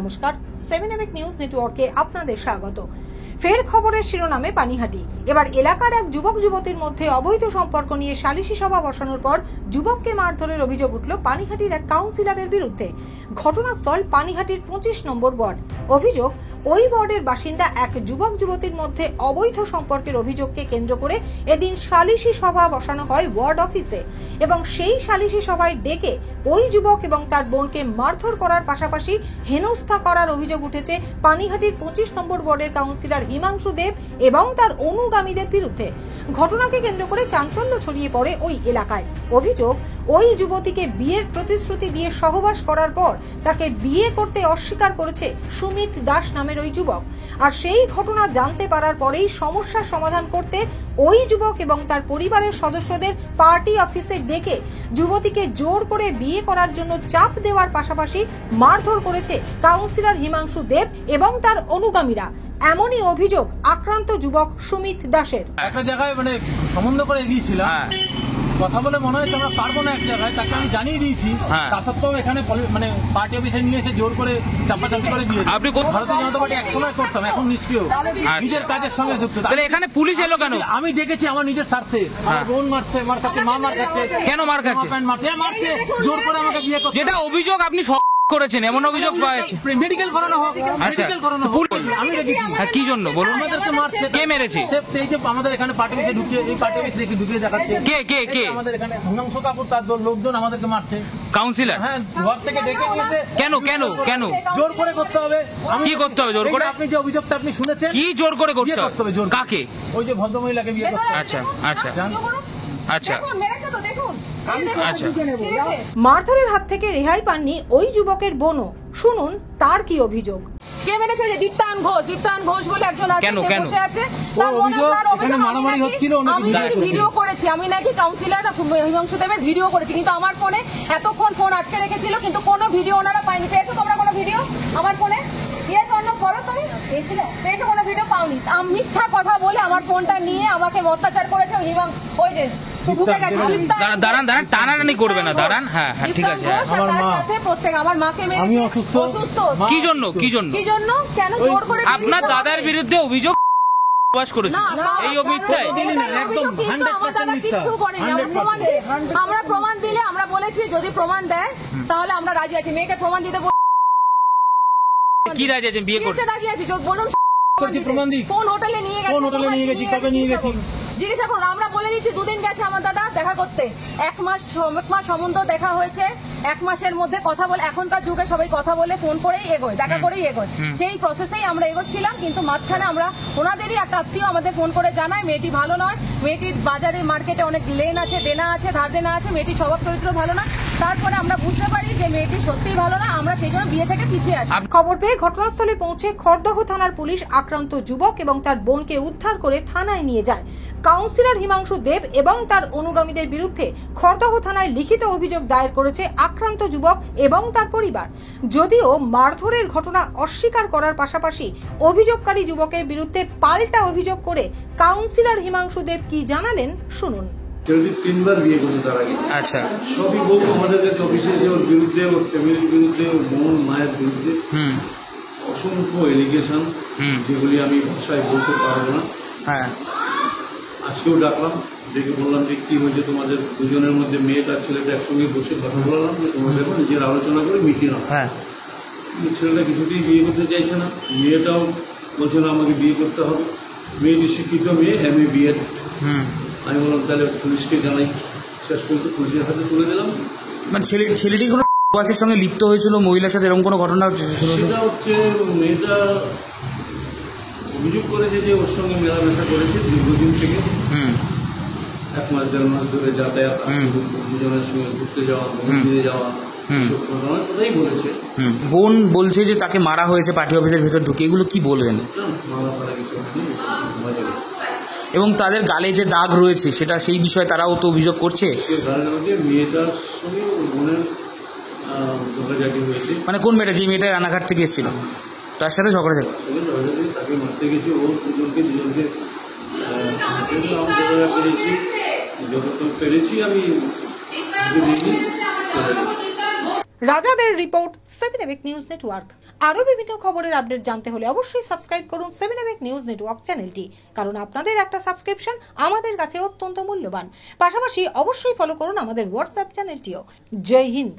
নমস্কার, 7 নিউজ নেটওয়ার্কে আপনাদের স্বাগত। ফের খবরের শিরোনামে পানিহাটি। এবার এলাকার এক যুবক যুবতীর মধ্যে অবৈধ সম্পর্ক নিয়ে সালিশি সভা বসানোর পর যুবককে মারধরের অভিযোগ উঠল পানিহাটির এক কাউন্সিলরের বিরুদ্ধে। ঘটনাস্থল পানিহাটির 25 নম্বর ওয়ার্ড। অভিযোগ, ওই ওয়ার্ডের বাসিন্দা এক যুবক যুবতীর মধ্যে অবৈধ সম্পর্কের অভিযোগকে কেন্দ্র করে এদিন সালিশি সভা বসানো হয় ওয়ার্ড অফিসে এবং সেই সালিশি সভায় ডেকে ওই যুবক এবং তার বোনকে মারধর করার পাশাপাশি হেনস্থা করার অভিযোগ উঠেছে পানিহাটির 25 নম্বর ওয়ার্ডের কাউন্সিলর হিমাংশু দেব এবং তার অনুগামীদের বিরুদ্ধে। ঘটনাকে কেন্দ্র করে চাঞ্চল্য ছড়িয়ে পড়ে ওই এলাকায়। অভিযোগ, ওই যুবতীকে বিয়ের প্রতিশ্রুতি দিয়ে সহবাস করার পর তাকে বিয়ে করতে অস্বীকার করেছে সুমিত দাস নামের ওই যুবক। আর সেই ঘটনা জানতে পারার পরেই সমস্যার সমাধান করতে ওই যুবক এবং তার পরিবারের সদস্যদের পার্টি অফিসে ডেকে যুবতীকে জোর করে বিয়ে করার জন্য চাপ দেওয়ার পাশাপাশি মারধর করেছে কাউন্সিলর হিমাংশু দেব এবং তার অনুগামীরা। এমনই অভিযোগ আক্রান্ত যুবক সুমিত দাসের। একটা জায়গায় সম্বন্ধ করে গিয়েছিলাম, কথা বলে মনে হচ্ছে আমরা পারবো না এক জায়গায়, তাকে আমি জানিয়ে দিয়েছি। তা সত্ত্বেও এখানে পার্টি অফিসে নিয়ে এসে জোর করে চাপাচাপি করে বিয়ে। আপনি ভারতীয় জনতা পার্টি একসময় করতাম, এখন নিষ্ক্রিয়, নিজের কাজের সঙ্গে যুক্ত। তাহলে এখানে পুলিশ এলো কেন? আমি দেখেছি আমার নিজের স্বার্থে। আমার বোন মারছে, মার খাচ্ছে, মা মার খাচ্ছে। কেন মার খাচ্ছে? মারছে জোর করে আমাকে বিয়ে করছে। যেটা অভিযোগ আপনি করেছেন, এমন অভিযোগ মেডিকেল করানো হোক, মেডিকেল করানো হোক। আমি দেখেছি। কি জন্য বলুন? আমাদেরকে মারছে। কে মেরেছে? আমাদের এখানে পার্টি অফিসে ঢুকিয়ে, এই পার্টি অফিস থেকে ঢুকিয়ে দেখাচ্ছে। কে কে কে? আমাদের এখানে হিমাংশু কাপুর তার লোকজন আমাদেরকে মারছে। কাউন্সিলর? হ্যাঁ, ঘর থেকে ডেকে নিয়েছে। কেন কেন কেন? জোর করে করতে হবে। কি করতে হবে জোর করে? আপনি যে অভিযোগটা আপনি শুনেছেন, কি জোর করে করতে হবে? জোর কাকে? ওই যে ভদ্রমহিলাকে বিয়ে করতে। আচ্ছা আচ্ছা আচ্ছা মারধরের হাত থেকে রেহাই পাননি ওই যুবকের বোনও। শুনুন তার কি অভিযোগ। কে মেরেছে? দীপ্তান ঘোষ বলে একজন আছে, সে বসে আছে। তার মনে হয় এখানে মারামারি হচ্ছিল, আমি ভিডিও করেছি, আমি নাকি কাউন্সিলর হিমাংশু দেবের ভিডিও করেছি, কিন্তু আমার ফোনে এতক্ষণ ফোন আটকে রেখেছিল, কিন্তু কোনো ভিডিও ওনারা পাইনি। পেয়েছো তোমরা কোনো ভিডিও আমার ফোনে? ইয়েস অন্য করো, তুমি পেয়েছো কোনো ভিডিও? পাওনি। মিথ্যা কথা বলে আমার ফোনটা নিয়ে আমাকে অত্যাচার করেছে ওই যে দাঁড়ান টানাটানি করবে না, দাঁড়ান। হ্যাঁ ঠিক আছে। আমার মাকে আমি অসুস্থ। কি জন্য কেন জোর করে? আপনার দাদার বিরুদ্ধে অভিযোগ এই অভিযোগটাই একদম 100% মিথ্যা। আমরা প্রমাণ দিলে, আমরা বলেছি যদি প্রমাণ দেয় তাহলে আমরা রাজি আছি। মেয়েকে প্রমাণ দিতে কি রাজি আছেন? বিয়ে করতে রাজি আছি। বলুন প্রমাণ দিই। কোন হোটেলে নিয়ে গেছি, কবে নিয়ে গেছি জিজ্ঞাসা করুন। আমরা বলে দিচ্ছি 2 দিন গেছে আমার দাদা দেখা করতে। 1 মাস সম্বন্ধ দেখা হয়েছে। 1 মাসের মধ্যে কথা বলে, এখনকার যুগে সবাই কথা বলে ফোন করেই এগোয়, দেখা করেই এগোয়। সেই প্রসেসেই আমরা এগোচ্ছিলাম, কিন্তু মাঝখানে আমরা ওনাদেরই এক আত্মীয় আমাদের ফোন করে জানায় মেয়েটি ভালো নয়, মেয়েটির বাজারে মার্কেটে অনেক লেন আছে, দেনা আছে, ধার দেনা আছে, মেয়েটির স্বভাব চরিত্র ভালো না। তারপরে আমরা বুঝতে পারি যে মেয়েটি সত্যিই ভালো না, আমরা সেই জন্য বিয়ে থেকে পিছিয়ে আসি। খবর পেয়ে ঘটনাস্থলে পৌঁছে খড়দহ থানার পুলিশ আক্রান্ত যুবক এবং তার বোনকে উদ্ধার করে থানায় নিয়ে যায়। কাউন্সিলর হিমাংশু দেব এবং তার অনুগামীদের বিরুদ্ধে খড়দহ থানায় লিখিত অভিযোগ দায়ের করেছে আক্রান্ত যুবক এবং তার পরিবার। যদিও মারধরের ঘটনা অস্বীকার করার পাশাপাশি অভিযোগকারী যুবকের বিরুদ্ধে পাল্টা অভিযোগ করে কাউন্সিলর হিমাংশু দেব কি জানালেন শুনুন। 3বার বিয়ে করছে তার আগে। আচ্ছা, সবই বউ আমাদের কাছে অফিসে যে ওর বিরুদ্ধে, ওর ফ্যামিলির বিরুদ্ধে, ওর বোন মায়ের বিরুদ্ধে অসংখ্য এলিগেশন, যেগুলি আমি ভাষায় বলতে পারবো না। হ্যাঁ, আজকেও ডাকলাম, ডেকে বললাম যে কি হয়েছে তোমাদের দুজনের মধ্যে, মেয়েটা ছেলেটা একসঙ্গে বসে কথা বললাম যে তোমরা দেখো নিজের আলোচনা করে মিটিয়ে নাও। হ্যাঁ, ছেলেটা কিছুতেই বিয়ে করতে চাইছে না, মেয়েটাও বলছে না আমাকে বিয়ে করতে হবে। মেয়েটি শিক্ষিত মেয়ে, MA BEd। আমি বললাম তাহলে পুলিশকে জানাই। শেষ পর্যন্ত পুলিশের হাতে তুলে দিলাম। মানে ছেলেটি কোনো বাসের সঙ্গে লিপ্ত হয়েছিল, মহিলার সাথে এরকম কোনো ঘটনা? সেটা হচ্ছে মেয়েটা অভিযোগ করেছে যে ওর সঙ্গে মেলামেশা করেছে দীর্ঘদিন থেকে। 1 মাস 1.5 মাস ধরে যাতায়াত, দুজনের সঙ্গে ঘুরতে যাওয়া, মন্দিরে যাওয়া, কথাই বলেছে। বোন বলছে যে তাকে মারা হয়েছে পার্টি অফিসের ভিতর ঢুকে। এগুলো কি বলবেন? মারা ফারা কিছু হয়নি। এবং তাদের গালে যে দাগ রয়েছে সেটা, সেই বিষয়ে তারাও তো অভিযোগ করছে। মেয়েটার সঙ্গে ওর বোনের ঝগড়াঝাটি হয়েছে। মানে কোন মেয়েটা? যে মেয়েটা রানাঘাট থেকে এসেছিল তার সাথে ঝগড়াঝাটি, তাকে মারতে গেছে। ওর দুজনকে যতটুকু পেরেছি আমি। রাজাদের রিপোর্ট, 7 নিউজ নেটওয়ার্ক। আরও বিভিন্ন খবরের আপডেট জানতে হলে অবশ্যই সাবস্ক্রাইব করুন 7 নিউজ নেটওয়ার্ক চ্যানেলটি, কারণ আপনাদের একটা সাবস্ক্রিপশন আমাদের কাছে অত্যন্ত মূল্যবান। পাশাপাশি অবশ্যই ফলো করুন আমাদের হোয়াটসঅ্যাপ চ্যানেলটিও। জয় হিন্দ।